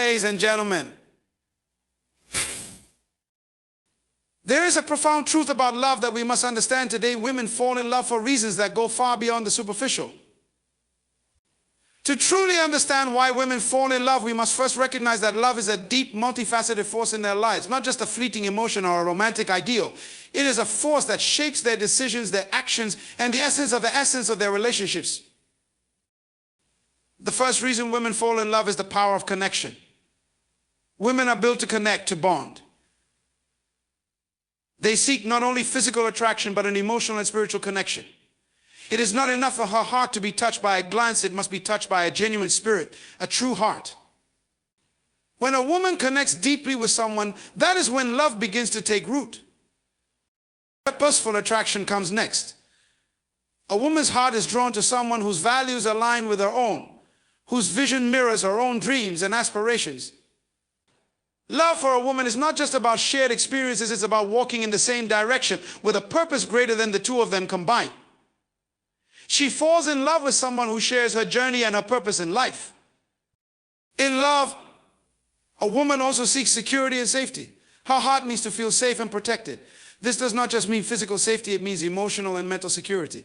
ladies and gentlemen, there is a profound truth about love that we must understand today. Women fall in love for reasons that go far beyond the superficial. To truly understand why women fall in love, we must first recognize that love is a deep, multifaceted force in their lives, not just a fleeting emotion or a romantic ideal. It is a force that shapes their decisions, their actions, and the essence of their relationships. The first reason women fall in love is the power of connection. Women are built to connect, to bond. They seek not only physical attraction, but an emotional and spiritual connection. It is not enough for her heart to be touched by a glance. It must be touched by a genuine spirit, a true heart. When a woman connects deeply with someone, that is when love begins to take root. Purposeful attraction comes next. A woman's heart is drawn to someone whose values align with her own, whose vision mirrors her own dreams and aspirations. Love for a woman is not just about shared experiences, it's about walking in the same direction with a purpose greater than the two of them combined. She falls in love with someone who shares her journey and her purpose in life. In love, a woman also seeks security and safety. Her heart needs to feel safe and protected. This does not just mean physical safety, it means emotional and mental security.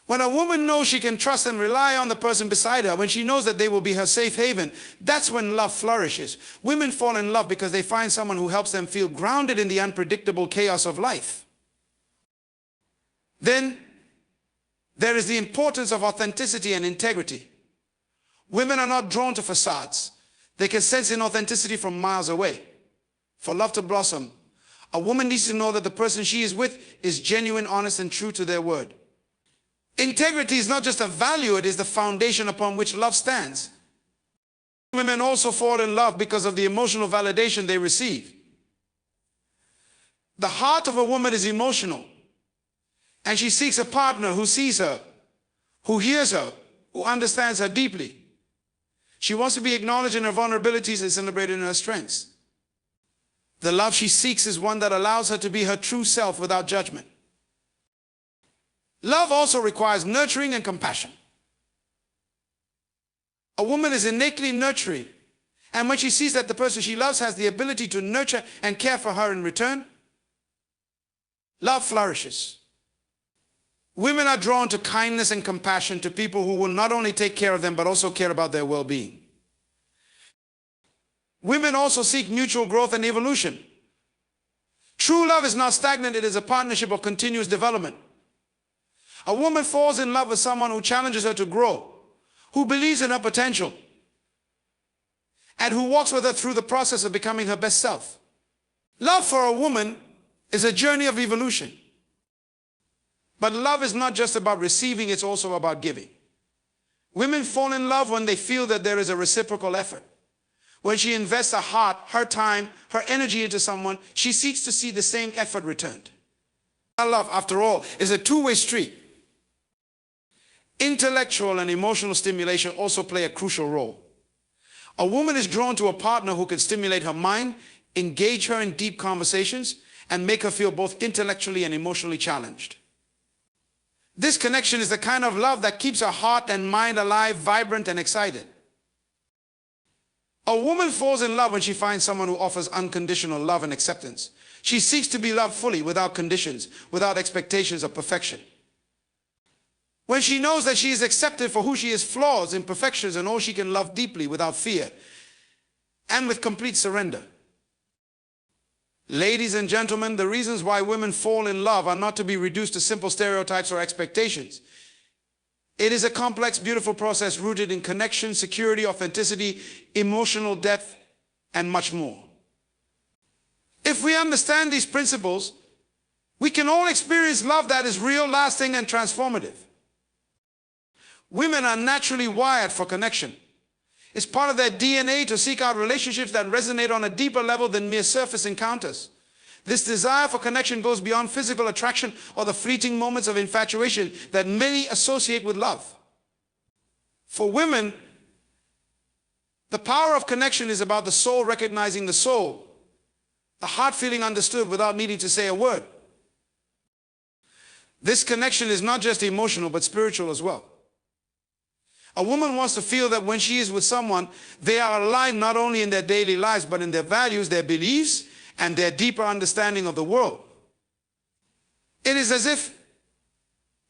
When a woman knows she can trust and rely on the person beside her, when she knows that they will be her safe haven, that's when love flourishes. Women fall in love because they find someone who helps them feel grounded in the unpredictable chaos of life. Then, there is the importance of authenticity and integrity. Women are not drawn to facades. They can sense inauthenticity from miles away. For love to blossom, a woman needs to know that the person she is with is genuine, honest, and true to their word. Integrity is not just a value, it is the foundation upon which love stands. Women also fall in love because of the emotional validation they receive. The heart of a woman is emotional, and she seeks a partner who sees her, who hears her, who understands her deeply. She wants to be acknowledged in her vulnerabilities and celebrated in her strengths. The love she seeks is one that allows her to be her true self without judgment. Love also requires nurturing and compassion. A woman is innately nurturing, and when she sees that the person she loves has the ability to nurture and care for her in return, love flourishes. Women are drawn to kindness and compassion, to people who will not only take care of them, but also care about their well-being. Women also seek mutual growth and evolution. True love is not stagnant, it is a partnership of continuous development. A woman falls in love with someone who challenges her to grow, who believes in her potential, and who walks with her through the process of becoming her best self. Love for a woman is a journey of evolution. But love is not just about receiving, it's also about giving. Women fall in love when they feel that there is a reciprocal effort. When she invests her heart, her time, her energy into someone, she seeks to see the same effort returned. Love, after all, is a two-way street. Intellectual and emotional stimulation also play a crucial role. A woman is drawn to a partner who can stimulate her mind, engage her in deep conversations, and make her feel both intellectually and emotionally challenged. This connection is the kind of love that keeps her heart and mind alive, vibrant, and excited. A woman falls in love when she finds someone who offers unconditional love and acceptance. She seeks to be loved fully, without conditions, without expectations of perfection. When she knows that she is accepted for who she is, flaws, imperfections, and all, she can love deeply without fear and with complete surrender. Ladies and gentlemen, the reasons why women fall in love are not to be reduced to simple stereotypes or expectations. It is a complex, beautiful process rooted in connection, security, authenticity, emotional depth, and much more. If we understand these principles, we can all experience love that is real, lasting, and transformative. Women are naturally wired for connection. It's part of their DNA to seek out relationships that resonate on a deeper level than mere surface encounters. This desire for connection goes beyond physical attraction or the fleeting moments of infatuation that many associate with love. For women, the power of connection is about the soul recognizing the soul, the heart feeling understood without needing to say a word. This connection is not just emotional, but spiritual as well. A woman wants to feel that when she is with someone, they are aligned not only in their daily lives, but in their values, their beliefs, and their deeper understanding of the world. It is as if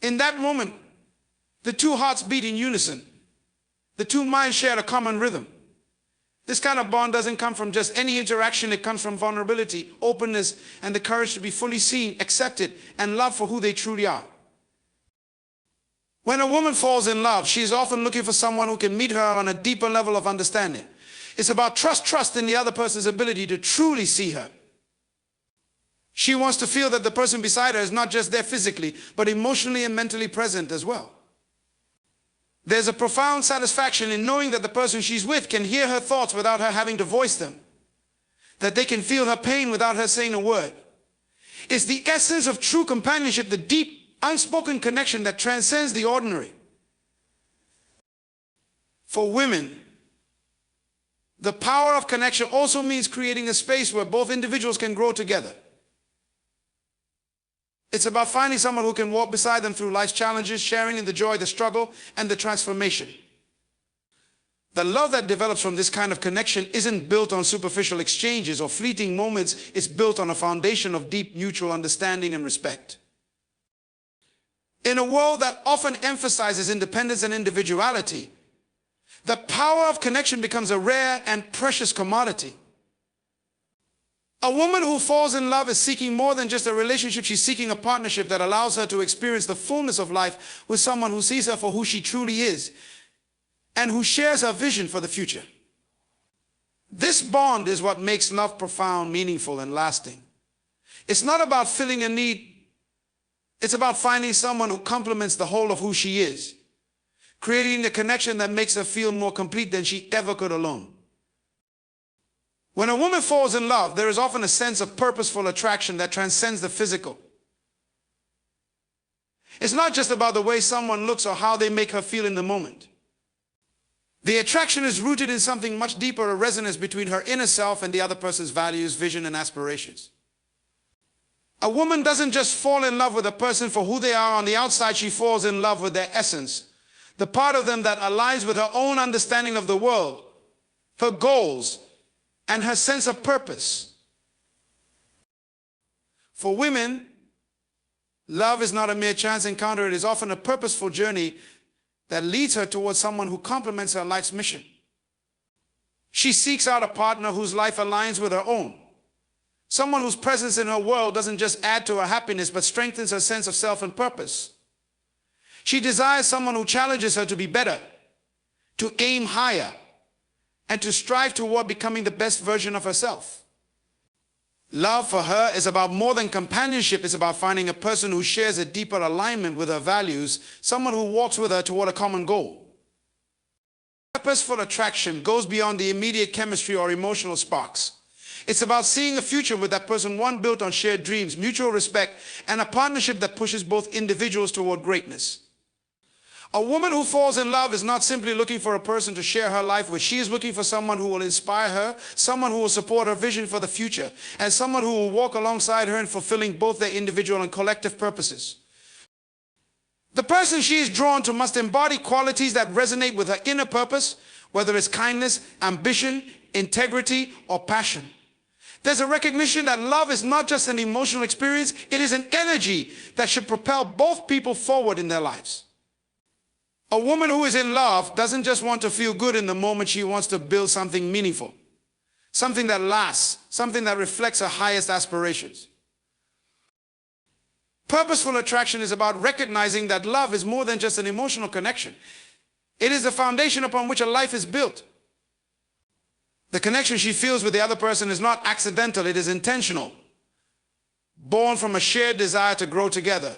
in that moment, the two hearts beat in unison. The two minds share a common rhythm. This kind of bond doesn't come from just any interaction. It comes from vulnerability, openness, and the courage to be fully seen, accepted, and loved for who they truly are. When a woman falls in love, she is often looking for someone who can meet her on a deeper level of understanding. It's about trust in the other person's ability to truly see her. She wants to feel that the person beside her is not just there physically, but emotionally and mentally present as well. There's a profound satisfaction in knowing that the person she's with can hear her thoughts without her having to voice them, that they can feel her pain without her saying a word. It's the essence of true companionship, the deep, unspoken connection that transcends the ordinary. For women, the power of connection also means creating a space where both individuals can grow together. It's about finding someone who can walk beside them through life's challenges, sharing in the joy, the struggle, and the transformation. The love that develops from this kind of connection isn't built on superficial exchanges or fleeting moments. It's built on a foundation of deep mutual understanding and respect. In a world that often emphasizes independence and individuality, the power of connection becomes a rare and precious commodity. A woman who falls in love is seeking more than just a relationship. She's seeking a partnership that allows her to experience the fullness of life with someone who sees her for who she truly is and who shares her vision for the future. This bond is what makes love profound, meaningful, and lasting. It's not about filling a need. It's about finding someone who complements the whole of who she is, creating a connection that makes her feel more complete than she ever could alone. When a woman falls in love, there is often a sense of purposeful attraction that transcends the physical. It's not just about the way someone looks or how they make her feel in the moment. The attraction is rooted in something much deeper, a resonance between her inner self and the other person's values, vision, and aspirations. A woman doesn't just fall in love with a person for who they are on the outside. She falls in love with their essence, the part of them that aligns with her own understanding of the world, her goals, and her sense of purpose. For women, love is not a mere chance encounter. It is often a purposeful journey that leads her towards someone who complements her life's mission. She seeks out a partner whose life aligns with her own. Someone whose presence in her world doesn't just add to her happiness, but strengthens her sense of self and purpose. She desires someone who challenges her to be better, to aim higher, and to strive toward becoming the best version of herself. Love for her is about more than companionship. It's about finding a person who shares a deeper alignment with her values, someone who walks with her toward a common goal. Purposeful attraction goes beyond the immediate chemistry or emotional sparks. It's about seeing a future with that person, one built on shared dreams, mutual respect, and a partnership that pushes both individuals toward greatness. A woman who falls in love is not simply looking for a person to share her life with. She is looking for someone who will inspire her, someone who will support her vision for the future, and someone who will walk alongside her in fulfilling both their individual and collective purposes. The person she is drawn to must embody qualities that resonate with her inner purpose, whether it's kindness, ambition, integrity, or passion. There's a recognition that love is not just an emotional experience. It is an energy that should propel both people forward in their lives. A woman who is in love doesn't just want to feel good in the moment. She wants to build something meaningful, something that lasts, something that reflects her highest aspirations. Purposeful attraction is about recognizing that love is more than just an emotional connection. It is the foundation upon which a life is built. The connection she feels with the other person is not accidental. It is intentional, born from a shared desire to grow together,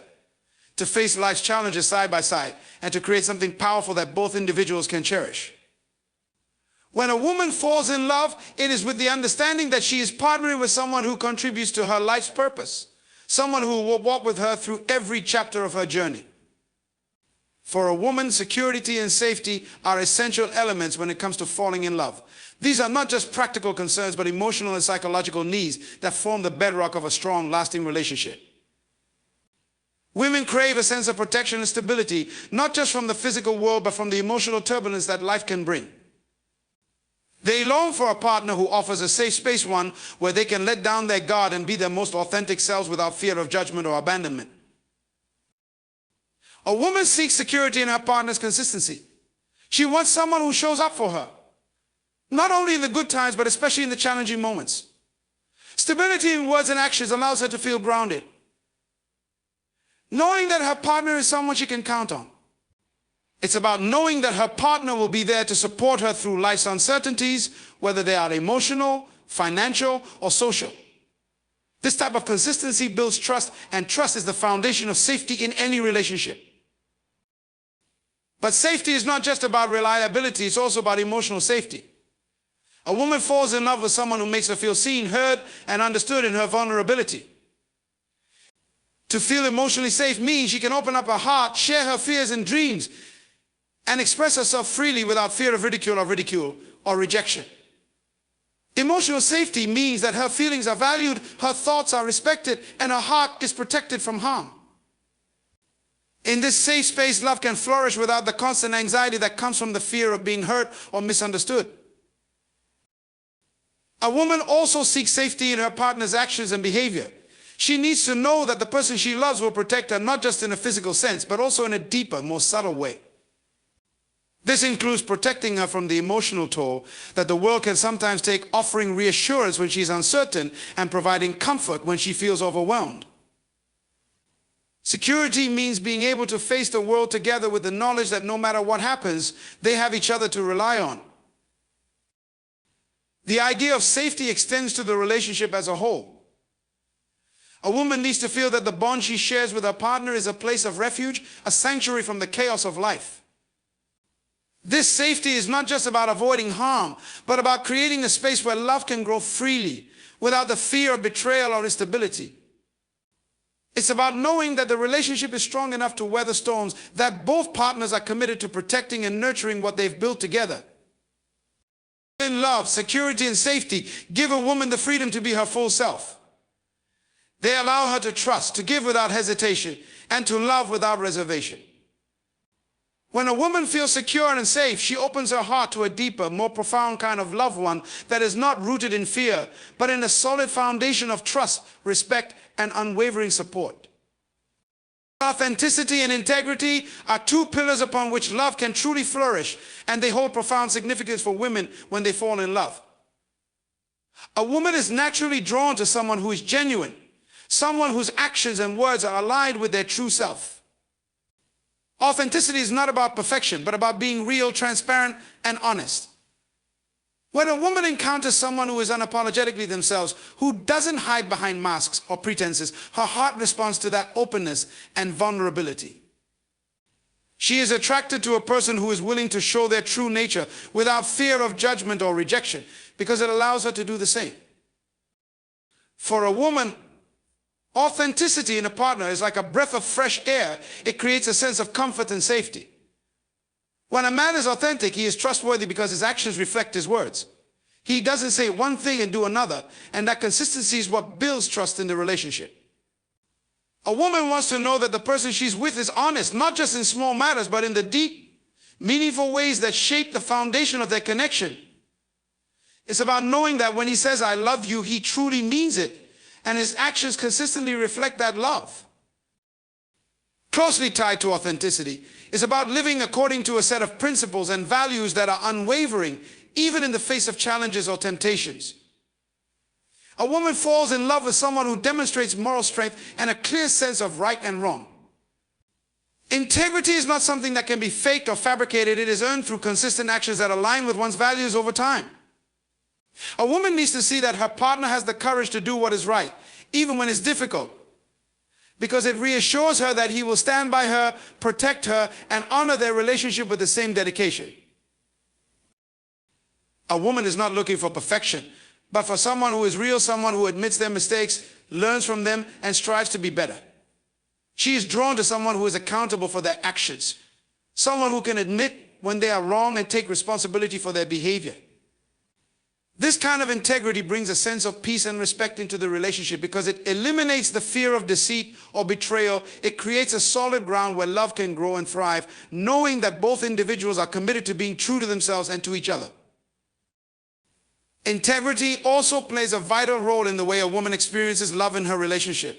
to face life's challenges side by side, and to create something powerful that both individuals can cherish. When a woman falls in love, it is with the understanding that she is partnering with someone who contributes to her life's purpose, someone who will walk with her through every chapter of her journey. For a woman, security and safety are essential elements when it comes to falling in love. These are not just practical concerns, but emotional and psychological needs that form the bedrock of a strong, lasting relationship. Women crave a sense of protection and stability, not just from the physical world, but from the emotional turbulence that life can bring. They long for a partner who offers a safe space, one where they can let down their guard and be their most authentic selves without fear of judgment or abandonment. A woman seeks security in her partner's consistency. She wants someone who shows up for her, not only in the good times, but especially in the challenging moments. Stability in words and actions allows her to feel grounded, knowing that her partner is someone she can count on. It's about knowing that her partner will be there to support her through life's uncertainties, whether they are emotional, financial, or social. This type of consistency builds trust, and trust is the foundation of safety in any relationship. But safety is not just about reliability, it's also about emotional safety. A woman falls in love with someone who makes her feel seen, heard, and understood in her vulnerability. To feel emotionally safe means she can open up her heart, share her fears and dreams, and express herself freely without fear of ridicule or rejection. Emotional safety means that her feelings are valued, her thoughts are respected, and her heart is protected from harm. In this safe space, love can flourish without the constant anxiety that comes from the fear of being hurt or misunderstood. A woman also seeks safety in her partner's actions and behavior. She needs to know that the person she loves will protect her, not just in a physical sense, but also in a deeper, more subtle way. This includes protecting her from the emotional toll that the world can sometimes take, offering reassurance when she's uncertain and providing comfort when she feels overwhelmed. Security means being able to face the world together with the knowledge that no matter what happens, they have each other to rely on. The idea of safety extends to the relationship as a whole. A woman needs to feel that the bond she shares with her partner is a place of refuge, a sanctuary from the chaos of life. This safety is not just about avoiding harm, but about creating a space where love can grow freely, without the fear of betrayal or instability. It's about knowing that the relationship is strong enough to weather storms, that both partners are committed to protecting and nurturing what they've built together. In love, security, and safety give a woman the freedom to be her full self. They allow her to trust, to give without hesitation, and to love without reservation. When a woman feels secure and safe, she opens her heart to a deeper, more profound kind of love, one that is not rooted in fear, but in a solid foundation of trust, respect, and unwavering support. Authenticity and integrity are two pillars upon which love can truly flourish, and they hold profound significance for women when they fall in love. A woman is naturally drawn to someone who is genuine, someone whose actions and words are aligned with their true self. Authenticity is not about perfection, but about being real, transparent, and honest. When a woman encounters someone who is unapologetically themselves, who doesn't hide behind masks or pretenses, her heart responds to that openness and vulnerability. She is attracted to a person who is willing to show their true nature without fear of judgment or rejection, because it allows her to do the same. For a woman, authenticity in a partner is like a breath of fresh air. It creates a sense of comfort and safety. When a man is authentic, he is trustworthy because his actions reflect his words. He doesn't say one thing and do another, and that consistency is what builds trust in the relationship. A woman wants to know that the person she's with is honest, not just in small matters, but in the deep, meaningful ways that shape the foundation of their connection. It's about knowing that when he says, "I love you," he truly means it, and his actions consistently reflect that love. Closely tied to authenticity is about living according to a set of principles and values that are unwavering, even in the face of challenges or temptations. A woman falls in love with someone who demonstrates moral strength and a clear sense of right and wrong. Integrity is not something that can be faked or fabricated. It is earned through consistent actions that align with one's values over time. A woman needs to see that her partner has the courage to do what is right, even when it's difficult, because it reassures her that he will stand by her, protect her, and honor their relationship with the same dedication. A woman is not looking for perfection, but for someone who is real, someone who admits their mistakes, learns from them, and strives to be better. She is drawn to someone who is accountable for their actions, someone who can admit when they are wrong and take responsibility for their behavior. This kind of integrity brings a sense of peace and respect into the relationship because it eliminates the fear of deceit or betrayal. It creates a solid ground where love can grow and thrive, knowing that both individuals are committed to being true to themselves and to each other. Integrity also plays a vital role in the way a woman experiences love in her relationship.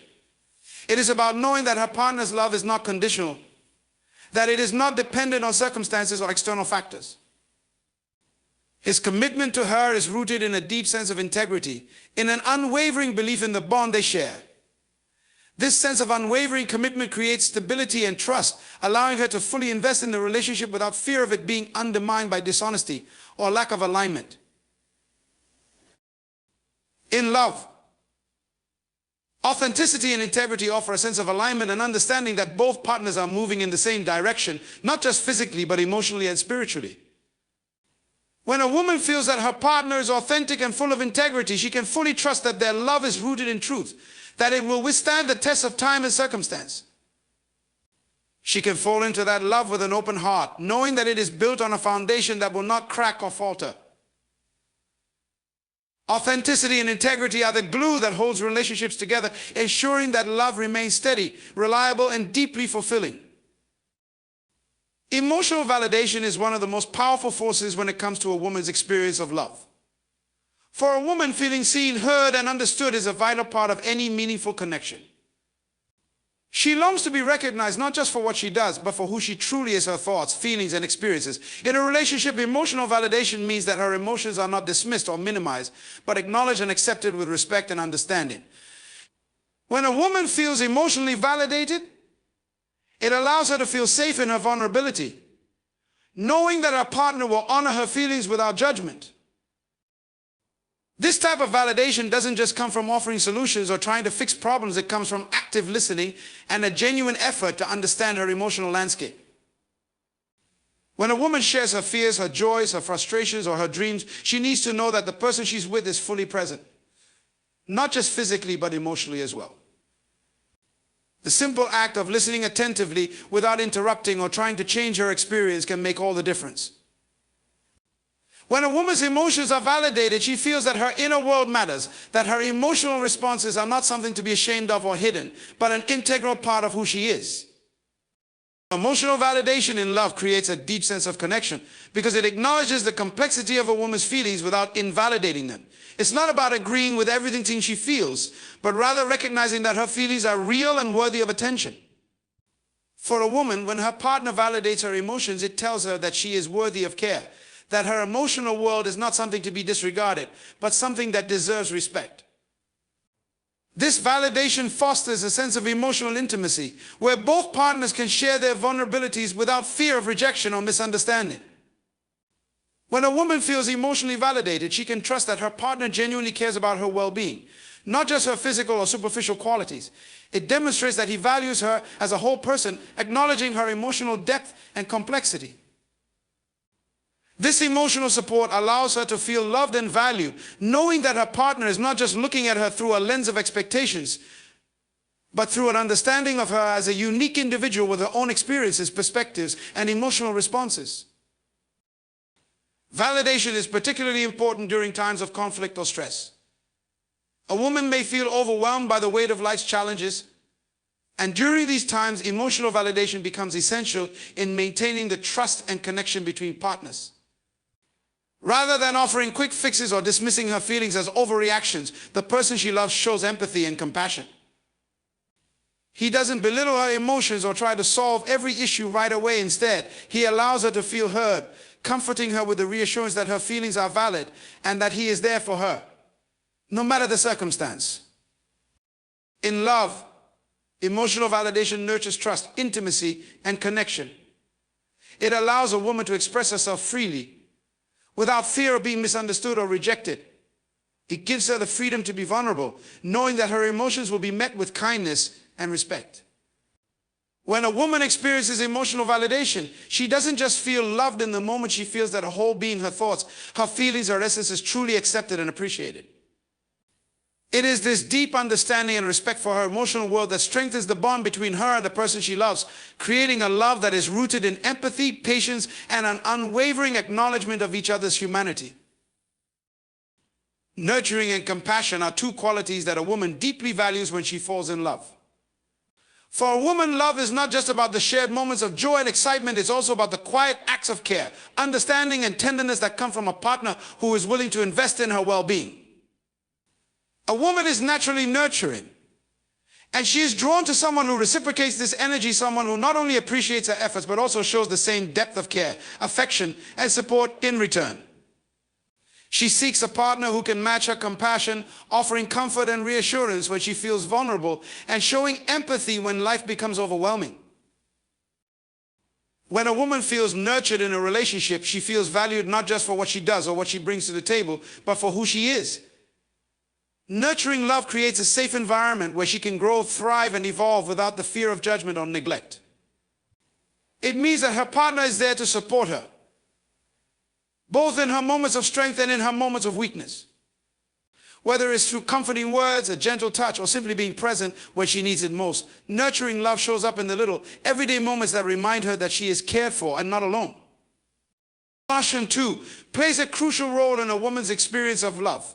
It is about knowing that her partner's love is not conditional, that it is not dependent on circumstances or external factors. His commitment to her is rooted in a deep sense of integrity, in an unwavering belief in the bond they share. This sense of unwavering commitment creates stability and trust, allowing her to fully invest in the relationship without fear of it being undermined by dishonesty or lack of alignment. In love, authenticity and integrity offer a sense of alignment and understanding that both partners are moving in the same direction, not just physically, but emotionally and spiritually. When a woman feels that her partner is authentic and full of integrity, she can fully trust that their love is rooted in truth, that it will withstand the test of time and circumstance. She can fall into that love with an open heart, knowing that it is built on a foundation that will not crack or falter. Authenticity and integrity are the glue that holds relationships together, ensuring that love remains steady, reliable, and deeply fulfilling. Emotional validation is one of the most powerful forces when it comes to a woman's experience of love. For a woman, feeling seen, heard, and understood is a vital part of any meaningful connection. She longs to be recognized not just for what she does, but for who she truly is, her thoughts, feelings, and experiences. In a relationship, emotional validation means that her emotions are not dismissed or minimized, but acknowledged and accepted with respect and understanding. When a woman feels emotionally validated, it allows her to feel safe in her vulnerability, knowing that her partner will honor her feelings without judgment. This type of validation doesn't just come from offering solutions or trying to fix problems. It comes from active listening and a genuine effort to understand her emotional landscape. When a woman shares her fears, her joys, her frustrations, or her dreams, she needs to know that the person she's with is fully present, not just physically, but emotionally as well. The simple act of listening attentively without interrupting or trying to change her experience can make all the difference. When a woman's emotions are validated, she feels that her inner world matters, that her emotional responses are not something to be ashamed of or hidden, but an integral part of who she is. Emotional validation in love creates a deep sense of connection because it acknowledges the complexity of a woman's feelings without invalidating them. It's not about agreeing with everything she feels, but rather recognizing that her feelings are real and worthy of attention. For a woman, when her partner validates her emotions, it tells her that she is worthy of care, that her emotional world is not something to be disregarded, but something that deserves respect. This validation fosters a sense of emotional intimacy, where both partners can share their vulnerabilities without fear of rejection or misunderstanding. When a woman feels emotionally validated, she can trust that her partner genuinely cares about her well-being, not just her physical or superficial qualities. It demonstrates that he values her as a whole person, acknowledging her emotional depth and complexity. This emotional support allows her to feel loved and valued, knowing that her partner is not just looking at her through a lens of expectations, but through an understanding of her as a unique individual with her own experiences, perspectives, and emotional responses. Validation is particularly important during times of conflict or stress. A woman may feel overwhelmed by the weight of life's challenges, and during these times, emotional validation becomes essential in maintaining the trust and connection between partners. Rather than offering quick fixes or dismissing her feelings as overreactions, the person she loves shows empathy and compassion. He doesn't belittle her emotions or try to solve every issue right away. Instead, he allows her to feel heard, comforting her with the reassurance that her feelings are valid and that he is there for her, no matter the circumstance. In love, emotional validation nurtures trust, intimacy, and connection. It allows a woman to express herself freely, without fear of being misunderstood or rejected. It gives her the freedom to be vulnerable, knowing that her emotions will be met with kindness and respect. When a woman experiences emotional validation, she doesn't just feel loved in the moment. She feels that her whole being, her thoughts, her feelings, her essence is truly accepted and appreciated. It is this deep understanding and respect for her emotional world that strengthens the bond between her and the person she loves, creating a love that is rooted in empathy, patience, and an unwavering acknowledgement of each other's humanity. Nurturing and compassion are two qualities that a woman deeply values when she falls in love. For a woman, love is not just about the shared moments of joy and excitement, it's also about the quiet acts of care, understanding, and tenderness that come from a partner who is willing to invest in her well-being. A woman is naturally nurturing, and she is drawn to someone who reciprocates this energy, someone who not only appreciates her efforts, but also shows the same depth of care, affection, and support in return. She seeks a partner who can match her compassion, offering comfort and reassurance when she feels vulnerable, and showing empathy when life becomes overwhelming. When a woman feels nurtured in a relationship, she feels valued not just for what she does or what she brings to the table, but for who she is. Nurturing love creates a safe environment where she can grow, thrive, and evolve without the fear of judgment or neglect. It means that her partner is there to support her, both in her moments of strength and in her moments of weakness. Whether it's through comforting words, a gentle touch, or simply being present when she needs it most, nurturing love shows up in the little, everyday moments that remind her that she is cared for and not alone. Compassion, too, plays a crucial role in a woman's experience of love.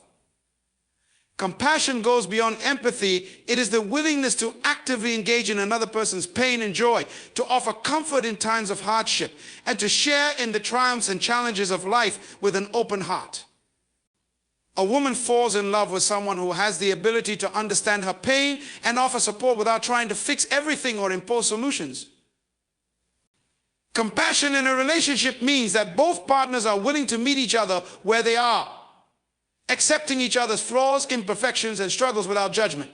Compassion goes beyond empathy. It is the willingness to actively engage in another person's pain and joy, to offer comfort in times of hardship, and to share in the triumphs and challenges of life with an open heart. A woman falls in love with someone who has the ability to understand her pain and offer support without trying to fix everything or impose solutions. Compassion in a relationship means that both partners are willing to meet each other where they are, accepting each other's flaws, imperfections, and struggles without judgment.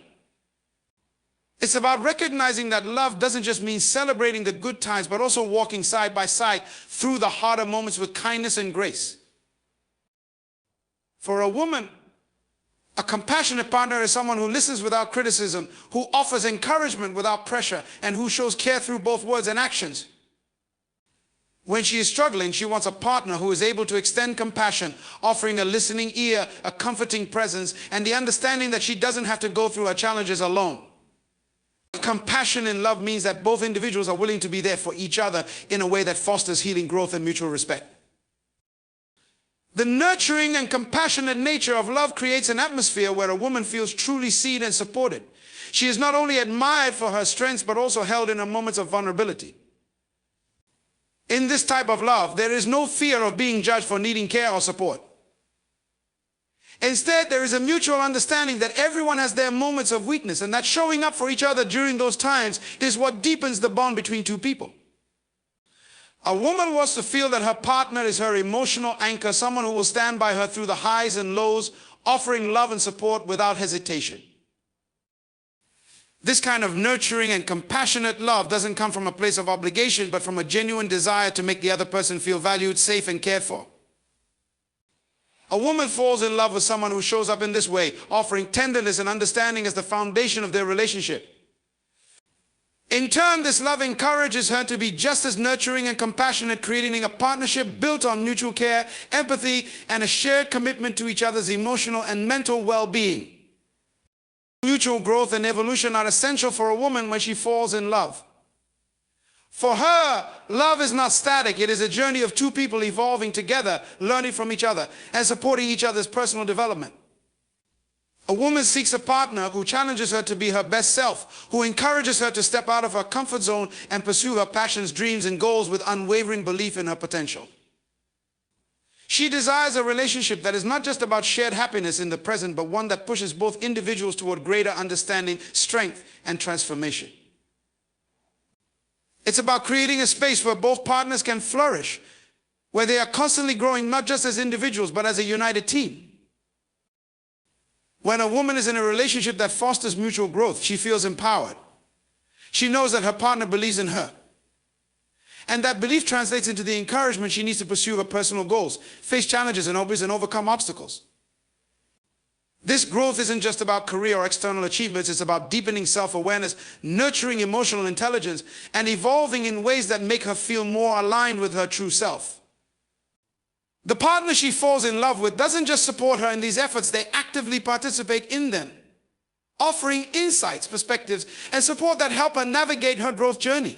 It's about recognizing that love doesn't just mean celebrating the good times, but also walking side by side through the harder moments with kindness and grace. For a woman, a compassionate partner is someone who listens without criticism, who offers encouragement without pressure, and who shows care through both words and actions. When she is struggling, she wants a partner who is able to extend compassion, offering a listening ear, a comforting presence, and the understanding that she doesn't have to go through her challenges alone. Compassion in love means that both individuals are willing to be there for each other in a way that fosters healing, growth, and mutual respect. The nurturing and compassionate nature of love creates an atmosphere where a woman feels truly seen and supported. She is not only admired for her strengths, but also held in her moments of vulnerability. In this type of love, there is no fear of being judged for needing care or support. Instead, there is a mutual understanding that everyone has their moments of weakness, and that showing up for each other during those times is what deepens the bond between two people. A woman wants to feel that her partner is her emotional anchor, someone who will stand by her through the highs and lows, offering love and support without hesitation. This kind of nurturing and compassionate love doesn't come from a place of obligation, but from a genuine desire to make the other person feel valued, safe, and cared for. A woman falls in love with someone who shows up in this way, offering tenderness and understanding as the foundation of their relationship. In turn, this love encourages her to be just as nurturing and compassionate, creating a partnership built on mutual care, empathy, and a shared commitment to each other's emotional and mental well-being. Mutual growth and evolution are essential for a woman when she falls in love. For her, love is not static. It is a journey of two people evolving together, learning from each other, and supporting each other's personal development. A woman seeks a partner who challenges her to be her best self, who encourages her to step out of her comfort zone and pursue her passions, dreams, and goals with unwavering belief in her potential. She desires a relationship that is not just about shared happiness in the present, but one that pushes both individuals toward greater understanding, strength, and transformation. It's about creating a space where both partners can flourish, where they are constantly growing not just as individuals, but as a united team. When a woman is in a relationship that fosters mutual growth, she feels empowered. She knows that her partner believes in her. And that belief translates into the encouragement she needs to pursue her personal goals, face challenges and hobbies, and overcome obstacles. This growth isn't just about career or external achievements. It's about deepening self-awareness, nurturing emotional intelligence, and evolving in ways that make her feel more aligned with her true self. The partner she falls in love with doesn't just support her in these efforts, they actively participate in them, offering insights, perspectives, and support that help her navigate her growth journey.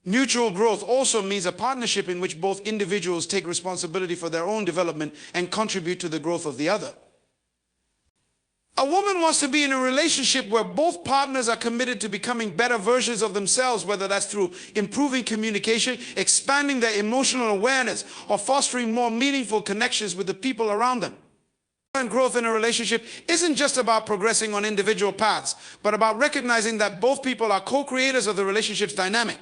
Mutual growth also means a partnership in which both individuals take responsibility for their own development and contribute to the growth of the other. A woman wants to be in a relationship where both partners are committed to becoming better versions of themselves, whether that's through improving communication, expanding their emotional awareness, or fostering more meaningful connections with the people around them. And growth in a relationship isn't just about progressing on individual paths, but about recognizing that both people are co-creators of the relationship's dynamic.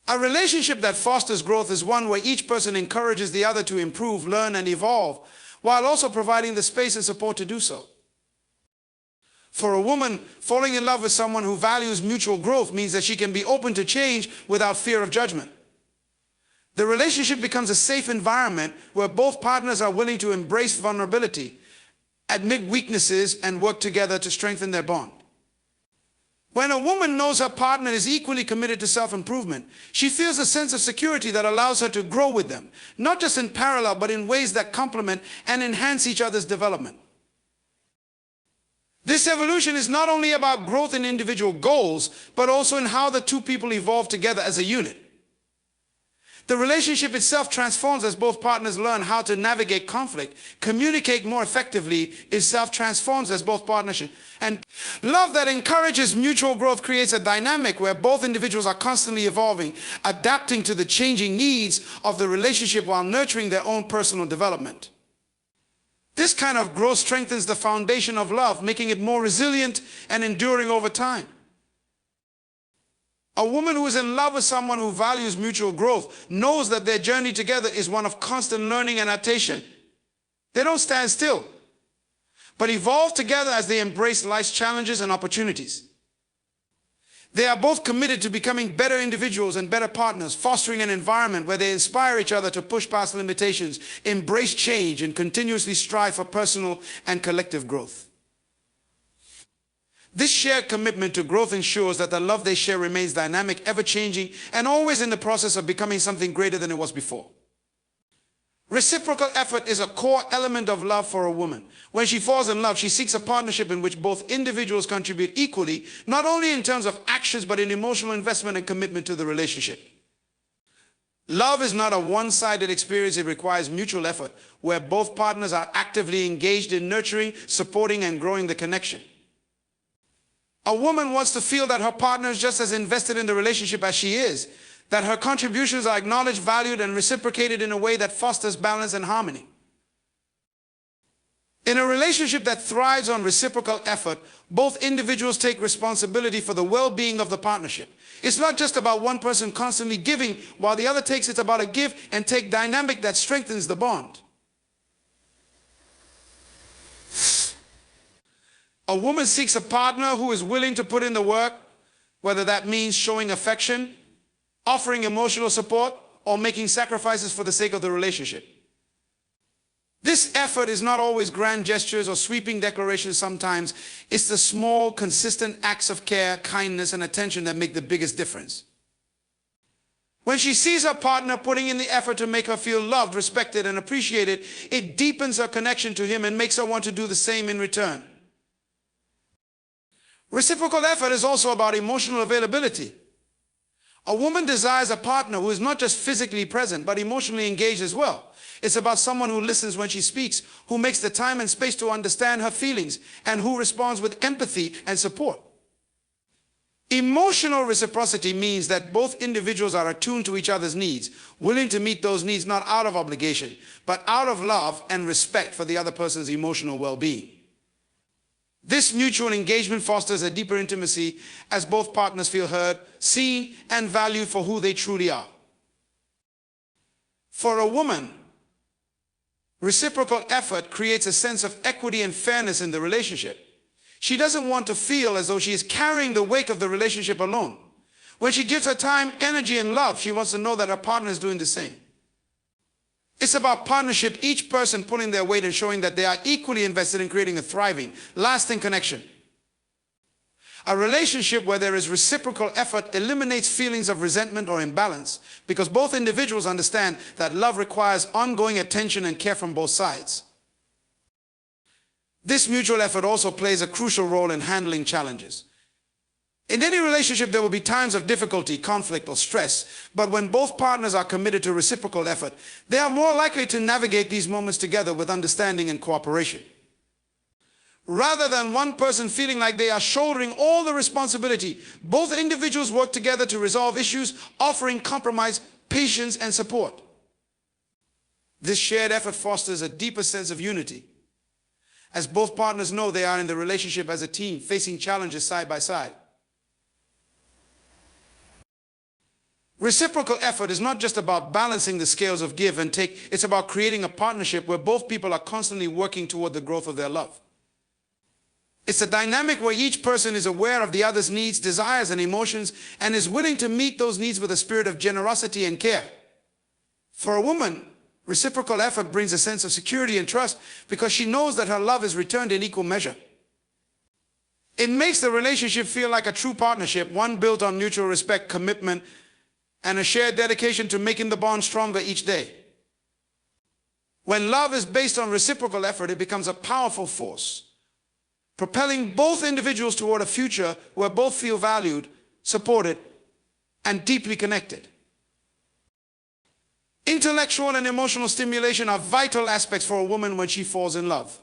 A relationship that fosters growth is one where each person encourages the other to improve, learn, and evolve, while also providing the space and support to do so. For a woman, falling in love with someone who values mutual growth means that she can be open to change without fear of judgment. The relationship becomes a safe environment where both partners are willing to embrace vulnerability, admit weaknesses, and work together to strengthen their bond. When a woman knows her partner is equally committed to self-improvement, she feels a sense of security that allows her to grow with them, not just in parallel, but in ways that complement and enhance each other's development. This evolution is not only about growth in individual goals, but also in how the two people evolve together as a unit. The relationship itself transforms as both partners learn how to navigate conflict, communicate more effectively. Itself transforms as both partners. And love that encourages mutual growth creates a dynamic where both individuals are constantly evolving, adapting to the changing needs of the relationship while nurturing their own personal development. This kind of growth strengthens the foundation of love, making it more resilient and enduring over time. A woman who is in love with someone who values mutual growth knows that their journey together is one of constant learning and adaptation. They don't stand still, but evolve together as they embrace life's challenges and opportunities. They are both committed to becoming better individuals and better partners, fostering an environment where they inspire each other to push past limitations, embrace change, and continuously strive for personal and collective growth. This shared commitment to growth ensures that the love they share remains dynamic, ever-changing, and always in the process of becoming something greater than it was before. Reciprocal effort is a core element of love for a woman. When she falls in love, she seeks a partnership in which both individuals contribute equally, not only in terms of actions, but in emotional investment and commitment to the relationship. Love is not a one-sided experience. It requires mutual effort, where both partners are actively engaged in nurturing, supporting, and growing the connection. A woman wants to feel that her partner is just as invested in the relationship as she is, that her contributions are acknowledged, valued, and reciprocated in a way that fosters balance and harmony. In a relationship that thrives on reciprocal effort, both individuals take responsibility for the well-being of the partnership. It's not just about one person constantly giving while the other takes. It's about a give and take dynamic that strengthens the bond. A woman seeks a partner who is willing to put in the work, whether that means showing affection, offering emotional support, or making sacrifices for the sake of the relationship. This effort is not always grand gestures or sweeping declarations. Sometimes it's the small, consistent acts of care, kindness, and attention that make the biggest difference. When she sees her partner putting in the effort to make her feel loved, respected, and appreciated, it deepens her connection to him and makes her want to do the same in return. Reciprocal effort is also about emotional availability. A woman desires a partner who is not just physically present, but emotionally engaged as well. It's about someone who listens when she speaks, who makes the time and space to understand her feelings, and who responds with empathy and support. Emotional reciprocity means that both individuals are attuned to each other's needs, willing to meet those needs not out of obligation, but out of love and respect for the other person's emotional well-being. This mutual engagement fosters a deeper intimacy as both partners feel heard, seen, and valued for who they truly are. For a woman, reciprocal effort creates a sense of equity and fairness in the relationship. She doesn't want to feel as though she is carrying the weight of the relationship alone. When she gives her time, energy, and love, she wants to know that her partner is doing the same. It's about partnership, each person pulling their weight and showing that they are equally invested in creating a thriving, lasting connection. A relationship where there is reciprocal effort eliminates feelings of resentment or imbalance because both individuals understand that love requires ongoing attention and care from both sides. This mutual effort also plays a crucial role in handling challenges. In any relationship, there will be times of difficulty, conflict, or stress, but when both partners are committed to reciprocal effort, they are more likely to navigate these moments together with understanding and cooperation. Rather than one person feeling like they are shouldering all the responsibility, both individuals work together to resolve issues, offering compromise, patience, and support. This shared effort fosters a deeper sense of unity, as both partners know they are in the relationship as a team, facing challenges side by side. Reciprocal effort is not just about balancing the scales of give and take, it's about creating a partnership where both people are constantly working toward the growth of their love. It's a dynamic where each person is aware of the other's needs, desires, and emotions, and is willing to meet those needs with a spirit of generosity and care. For a woman, reciprocal effort brings a sense of security and trust because she knows that her love is returned in equal measure. It makes the relationship feel like a true partnership, one built on mutual respect, commitment, and a shared dedication to making the bond stronger each day. When love is based on reciprocal effort, it becomes a powerful force, propelling both individuals toward a future where both feel valued, supported, and deeply connected. Intellectual and emotional stimulation are vital aspects for a woman when she falls in love.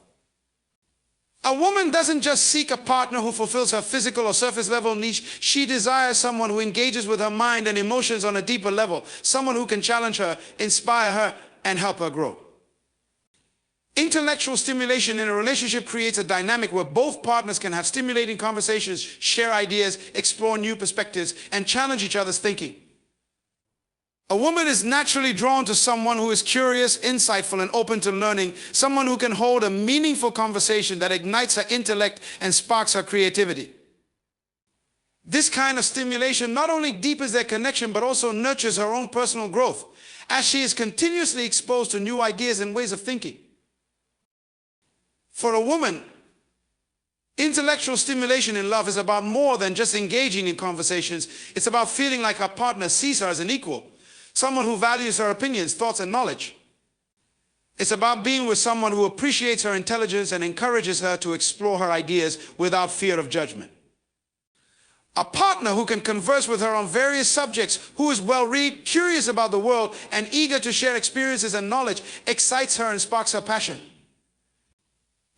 A woman doesn't just seek a partner who fulfills her physical or surface level needs. She desires someone who engages with her mind and emotions on a deeper level, someone who can challenge her, inspire her, and help her grow. Intellectual stimulation in a relationship creates a dynamic where both partners can have stimulating conversations, share ideas, explore new perspectives, and challenge each other's thinking. A woman is naturally drawn to someone who is curious, insightful, and open to learning, someone who can hold a meaningful conversation that ignites her intellect and sparks her creativity. This kind of stimulation not only deepens their connection, but also nurtures her own personal growth, as she is continuously exposed to new ideas and ways of thinking. For a woman, intellectual stimulation in love is about more than just engaging in conversations. It's about feeling like her partner sees her as an equal, someone who values her opinions, thoughts, and knowledge. It's about being with someone who appreciates her intelligence and encourages her to explore her ideas without fear of judgment. A partner who can converse with her on various subjects, who is well-read, curious about the world, and eager to share experiences and knowledge, excites her and sparks her passion.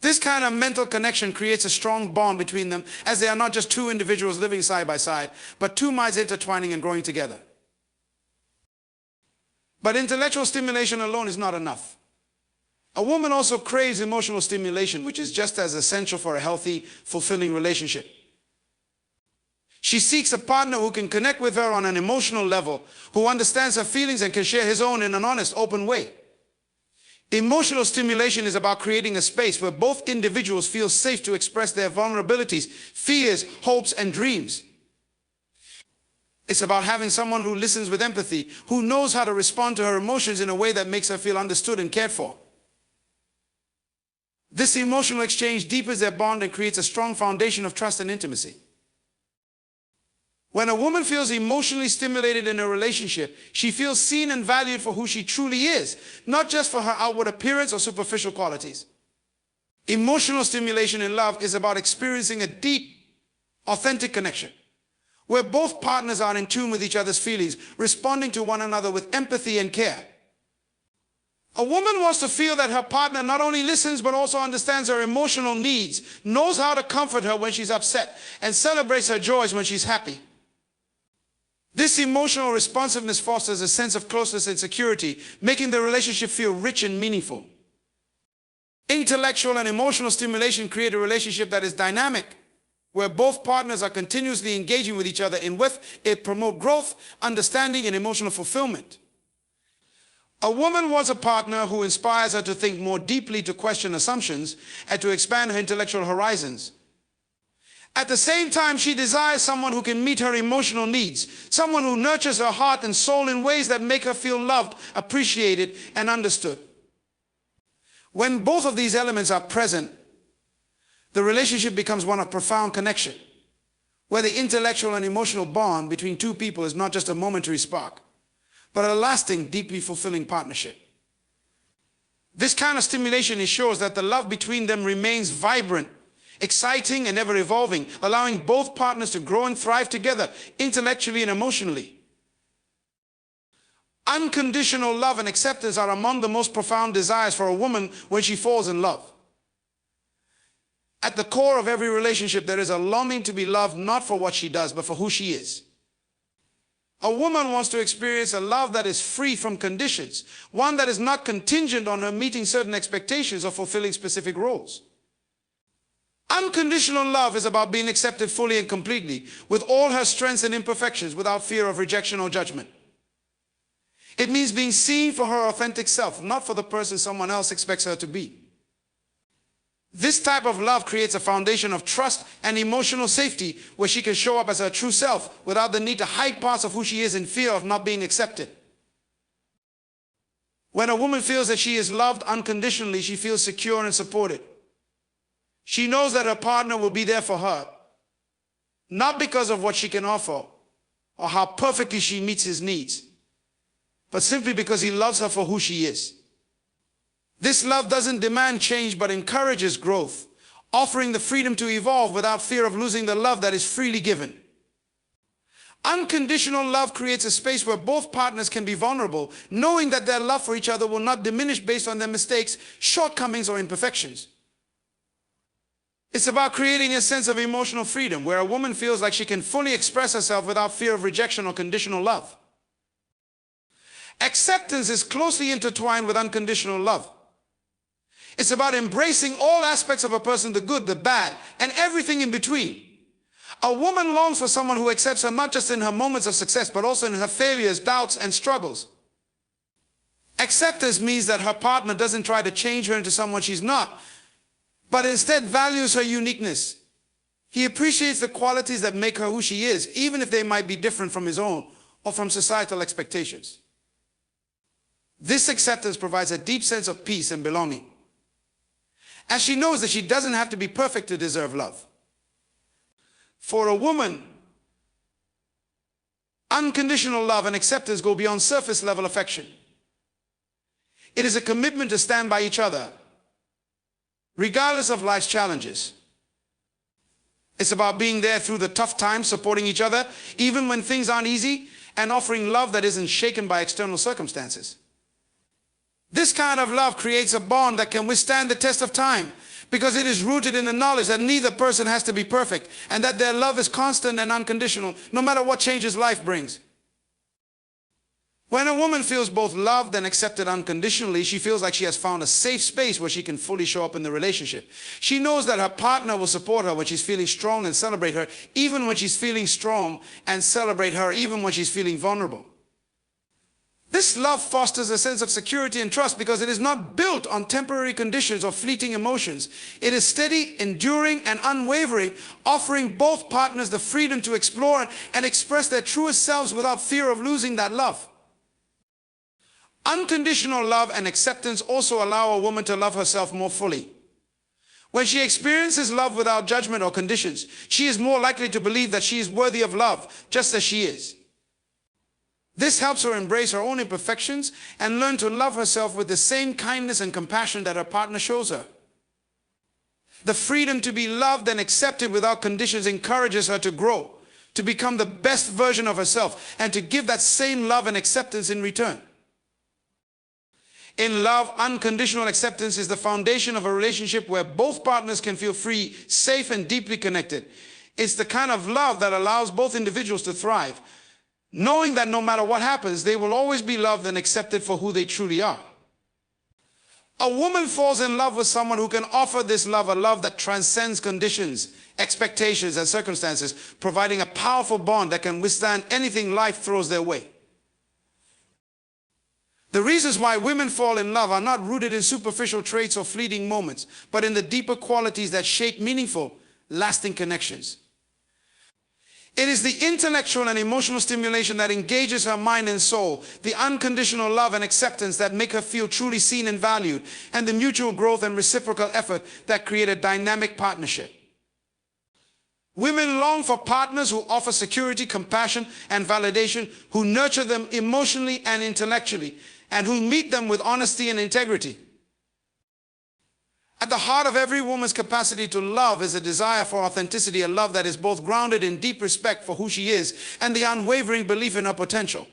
This kind of mental connection creates a strong bond between them, as they are not just two individuals living side by side, but two minds intertwining and growing together. But intellectual stimulation alone is not enough. A woman also craves emotional stimulation, which is just as essential for a healthy, fulfilling relationship. She seeks a partner who can connect with her on an emotional level, who understands her feelings and can share his own in an honest, open way. Emotional stimulation is about creating a space where both individuals feel safe to express their vulnerabilities, fears, hopes, and dreams. It's about having someone who listens with empathy, who knows how to respond to her emotions in a way that makes her feel understood and cared for. This emotional exchange deepens their bond and creates a strong foundation of trust and intimacy. When a woman feels emotionally stimulated in a relationship, she feels seen and valued for who she truly is, not just for her outward appearance or superficial qualities. Emotional stimulation in love is about experiencing a deep, authentic connection, where both partners are in tune with each other's feelings, responding to one another with empathy and care. A woman wants to feel that her partner not only listens but also understands her emotional needs, knows how to comfort her when she's upset, and celebrates her joys when she's happy. This emotional responsiveness fosters a sense of closeness and security, making the relationship feel rich and meaningful. Intellectual and emotional stimulation create a relationship that is dynamic, where both partners are continuously engaging with each other in with it promote growth, understanding, and emotional fulfillment. A woman wants a partner who inspires her to think more deeply, to question assumptions, and to expand her intellectual horizons. At the same time, she desires someone who can meet her emotional needs, someone who nurtures her heart and soul in ways that make her feel loved, appreciated, and understood. When both of these elements are present, the relationship becomes one of profound connection, where the intellectual and emotional bond between two people is not just a momentary spark, but a lasting, deeply fulfilling partnership. This kind of stimulation ensures that the love between them remains vibrant exciting and ever evolving, allowing both partners to grow and thrive together, intellectually and emotionally. Unconditional love and acceptance are among the most profound desires for a woman when she falls in love. At the core of every relationship, there is a longing to be loved not for what she does, but for who she is. A woman wants to experience a love that is free from conditions, one that is not contingent on her meeting certain expectations or fulfilling specific roles. Unconditional love is about being accepted fully and completely, with all her strengths and imperfections, without fear of rejection or judgment. It means being seen for her authentic self, not for the person someone else expects her to be. This type of love creates a foundation of trust and emotional safety where she can show up as her true self without the need to hide parts of who she is in fear of not being accepted. When a woman feels that she is loved unconditionally, she feels secure and supported. She knows that her partner will be there for her, not because of what she can offer or how perfectly she meets his needs, but simply because he loves her for who she is. This love doesn't demand change but encourages growth, offering the freedom to evolve without fear of losing the love that is freely given. Unconditional love creates a space where both partners can be vulnerable, knowing that their love for each other will not diminish based on their mistakes, shortcomings, or imperfections. It's about creating a sense of emotional freedom where a woman feels like she can fully express herself without fear of rejection or conditional love. Acceptance is closely intertwined with unconditional love. It's about embracing all aspects of a person, the good, the bad, and everything in between. A woman longs for someone who accepts her not just in her moments of success, but also in her failures, doubts, and struggles. Acceptance means that her partner doesn't try to change her into someone she's not, but instead values her uniqueness. He appreciates the qualities that make her who she is, even if they might be different from his own or from societal expectations. This acceptance provides a deep sense of peace and belonging, as she knows that she doesn't have to be perfect to deserve love. For a woman, unconditional love and acceptance go beyond surface level affection. It is a commitment to stand by each other, regardless of life's challenges. It's about being there through the tough times, supporting each other, even when things aren't easy, and offering love that isn't shaken by external circumstances. This kind of love creates a bond that can withstand the test of time because it is rooted in the knowledge that neither person has to be perfect and that their love is constant and unconditional, no matter what changes life brings. When a woman feels both loved and accepted unconditionally, she feels like she has found a safe space where she can fully show up in the relationship. She knows that her partner will support her when she's feeling strong and celebrate her, even when she's feeling strong, and celebrate her even when she's feeling vulnerable. This love fosters a sense of security and trust because it is not built on temporary conditions or fleeting emotions. It is steady, enduring, and unwavering, offering both partners the freedom to explore and express their truest selves without fear of losing that love. Unconditional love and acceptance also allow a woman to love herself more fully. When she experiences love without judgment or conditions, she is more likely to believe that she is worthy of love, just as she is. This helps her embrace her own imperfections and learn to love herself with the same kindness and compassion that her partner shows her. The freedom to be loved and accepted without conditions encourages her to grow, to become the best version of herself, and to give that same love and acceptance in return. In love, unconditional acceptance is the foundation of a relationship where both partners can feel free, safe, and deeply connected. It's the kind of love that allows both individuals to thrive, knowing that no matter what happens, they will always be loved and accepted for who they truly are. A woman falls in love with someone who can offer this love, a love that transcends conditions, expectations, and circumstances, providing a powerful bond that can withstand anything life throws their way. The reasons why women fall in love are not rooted in superficial traits or fleeting moments, but in the deeper qualities that shape meaningful, lasting connections. It is the intellectual and emotional stimulation that engages her mind and soul, the unconditional love and acceptance that make her feel truly seen and valued, and the mutual growth and reciprocal effort that create a dynamic partnership. Women long for partners who offer security, compassion, and validation, who nurture them emotionally and intellectually, and who meet them with honesty and integrity. At the heart of every woman's capacity to love is a desire for authenticity, a love that is both grounded in deep respect for who she is and the unwavering belief in her potential.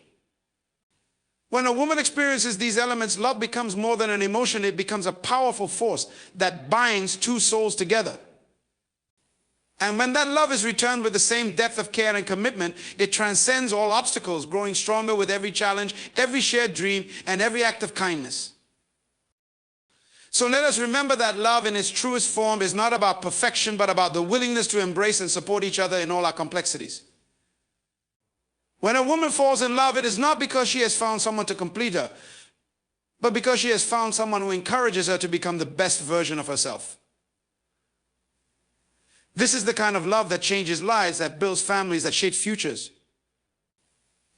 When a woman experiences these elements, love becomes more than an emotion. It becomes a powerful force that binds two souls together. And when that love is returned with the same depth of care and commitment, it transcends all obstacles, growing stronger with every challenge, every shared dream, and every act of kindness. So let us remember that love in its truest form is not about perfection, but about the willingness to embrace and support each other in all our complexities. When a woman falls in love, it is not because she has found someone to complete her, but because she has found someone who encourages her to become the best version of herself. This is the kind of love that changes lives, that builds families, that shapes futures.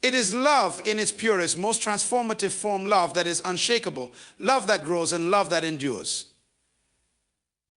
It is love in its purest, most transformative form, love that is unshakable, love that grows, and love that endures.